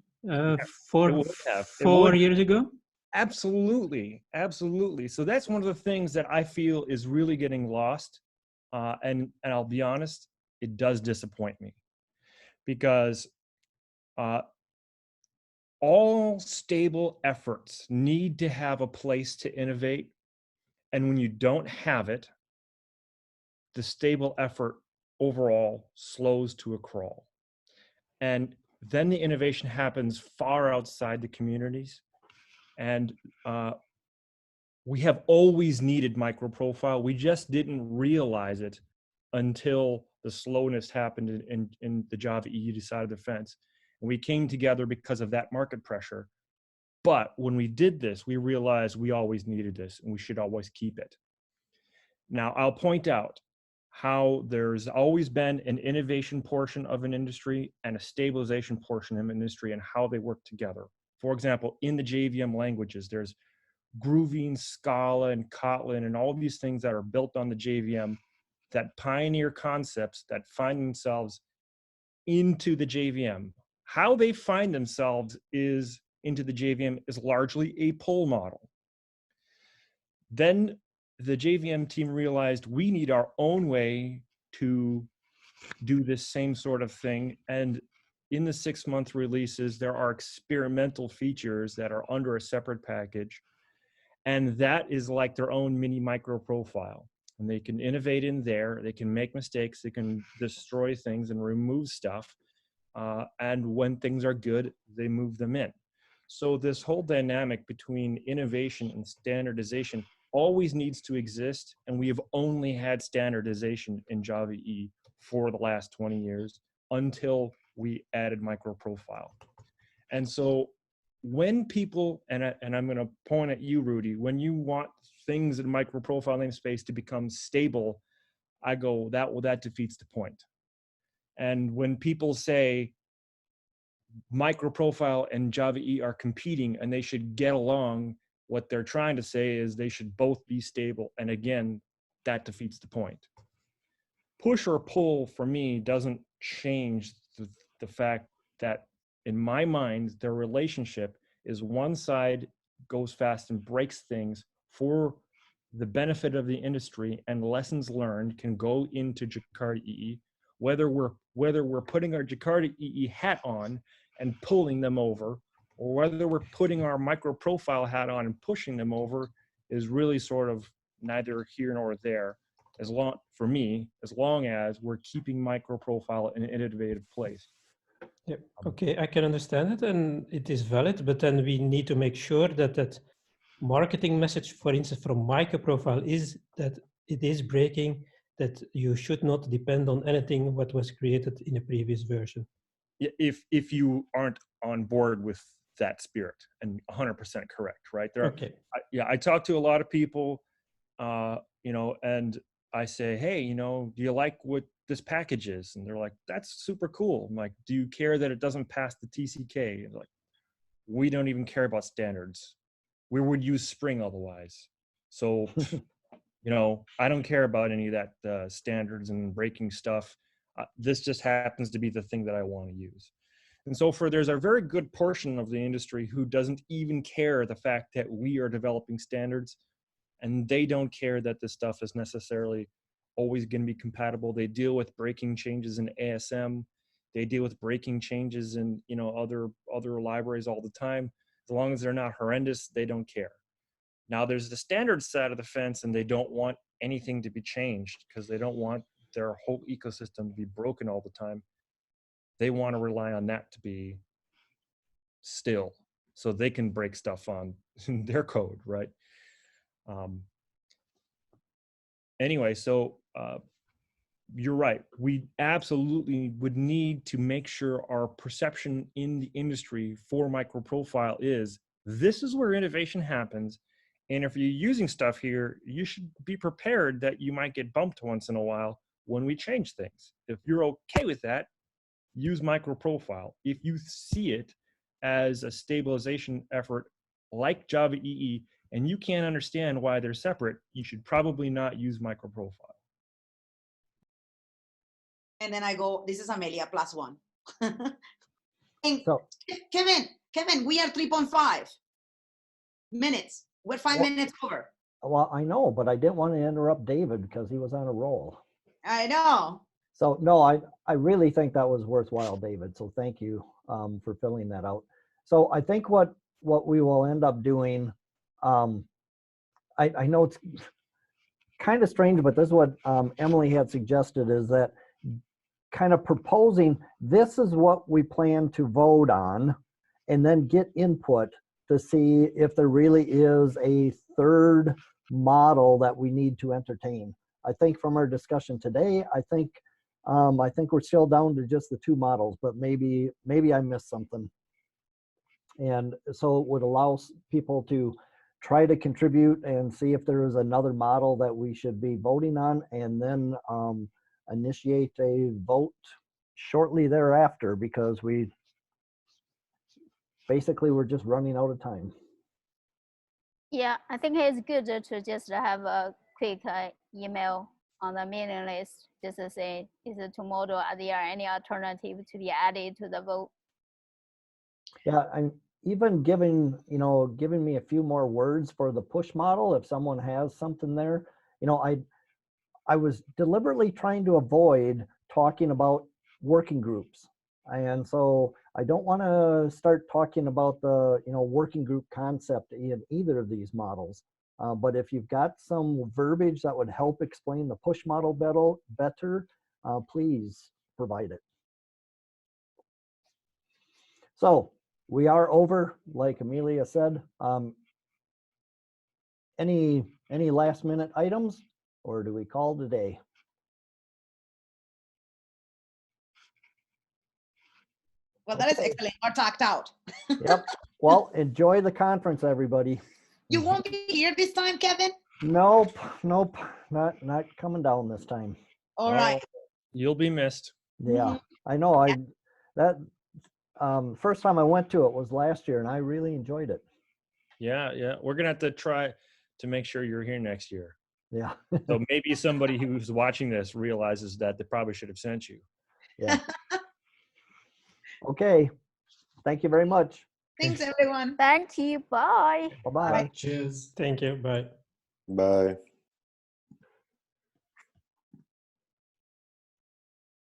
4 years ago? Absolutely, absolutely. So that's one of the things that I feel is really getting lost. And I'll be honest, it does disappoint me, because all stable efforts need to have a place to innovate. And when you don't have it, the stable effort overall slows to a crawl. And then the innovation happens far outside the communities. And we have always needed MicroProfile. We just didn't realize it until the slowness happened in the Java EE side of the fence. And we came together because of that market pressure. But when we did this, we realized we always needed this and we should always keep it. Now, I'll point out how there's always been an innovation portion of an industry and a stabilization portion of an industry, and how they work together. For example, in the JVM languages, there's Grooving, Scala, and Kotlin, and all of these things that are built on the JVM that pioneer concepts that find themselves into the JVM. How they find themselves into the JVM is largely a pull model. Then the JVM team realized we need our own way to do this same sort of thing. And in the 6-month releases, there are experimental features that are under a separate package. And that is like their own mini MicroProfile. And they can innovate in there, they can make mistakes, they can destroy things and remove stuff. And when things are good, they move them in. So this whole dynamic between innovation and standardization always needs to exist. And we have only had standardization in Java EE for the last 20 years until we added MicroProfile. And so when people, and I'm going to point at you, Rudy, when you want things in MicroProfile namespace to become stable, I go, that defeats the point. And when people say MicroProfile and Java EE are competing and they should get along, what they're trying to say is they should both be stable. And again, that defeats the point. Push or pull for me doesn't change the fact that in my mind, their relationship is one side goes fast and breaks things for the benefit of the industry, and lessons learned can go into Jakarta EE, whether we're putting our Jakarta EE hat on and pulling them over, or whether we're putting our MicroProfile hat on and pushing them over, is really sort of neither here nor there. For me, as long as we're keeping MicroProfile in an innovative place. Yeah, okay, I can understand it and it is valid, but then we need to make sure that that marketing message, for instance, from MicroProfile is that it is breaking that you should not depend on anything what was created in a previous version. If you aren't on board with that spirit, and 100% correct, right? There are, Okay. I talk to a lot of people, you know, and I say, hey, you know, do you like what this package is? And they're like, that's super cool. I'm like, do you care that it doesn't pass the TCK? And they're like, we don't even care about standards. We would use Spring otherwise. So, you know, I don't care about any of that standards and breaking stuff. This just happens to be the thing that I want to use. And so there's a very good portion of the industry who doesn't even care the fact that we are developing standards, and they don't care that this stuff is necessarily always going to be compatible. They deal with breaking changes in ASM. They deal with breaking changes in, you know, other libraries all the time. As long as they're not horrendous, they don't care. Now there's the standards side of the fence, and they don't want anything to be changed because they don't want their whole ecosystem to be broken all the time. They want to rely on that to be still, so they can break stuff on their code, right? Anyway, so you're right. We absolutely would need to make sure our perception in the industry for MicroProfile is, this is where innovation happens. And if you're using stuff here, you should be prepared that you might get bumped once in a while when we change things. If you're okay with that, use MicroProfile. If you see it as a stabilization effort like Java EE, and you can't understand why they're separate, you should probably not use MicroProfile. And then I go, this is Amelia +1. And So, Kevin, we are 3.5 minutes. We're 5 minutes over. well, I know, but I didn't want to interrupt David because he was on a roll. I know. So no, I really think that was worthwhile, David. So thank you for filling that out. So I think what we will end up doing, I know it's kind of strange, but this is what Emily had suggested, is that kind of proposing, this is what we plan to vote on, and then get input to see if there really is a third model that we need to entertain. I think from our discussion today, I think we're still down to just the two models, but maybe I missed something. And so it would allow people to try to contribute and see if there is another model that we should be voting on, and then initiate a vote shortly thereafter, because we're just running out of time. Yeah, I think it's good to just have a quick email on the mailing list, just to say, is it tomorrow, are there any alternative to be added to the vote? Yeah, and even giving me a few more words for the push model, if someone has something there. I was deliberately trying to avoid talking about working groups. And so I don't want to start talking about the working group concept in either of these models. But if you've got some verbiage that would help explain the push model better, please provide it. So we are over, like Amelia said. Any last minute items, or do we call today? Well, that is excellent. We're talked out. Yep. Well, enjoy the conference, everybody. You won't be here this time, Kevin? Nope. Not coming down this time. All right. You'll be missed. Yeah, I know. First time I went to it was last year, and I really enjoyed it. Yeah. We're gonna have to try to make sure you're here next year. Yeah. So maybe somebody who's watching this realizes that they probably should have sent you. Yeah. Okay. Thank you very much. Thanks, everyone. Thank you. Bye. Bye-bye. Cheers. Thank you. Bye. Bye.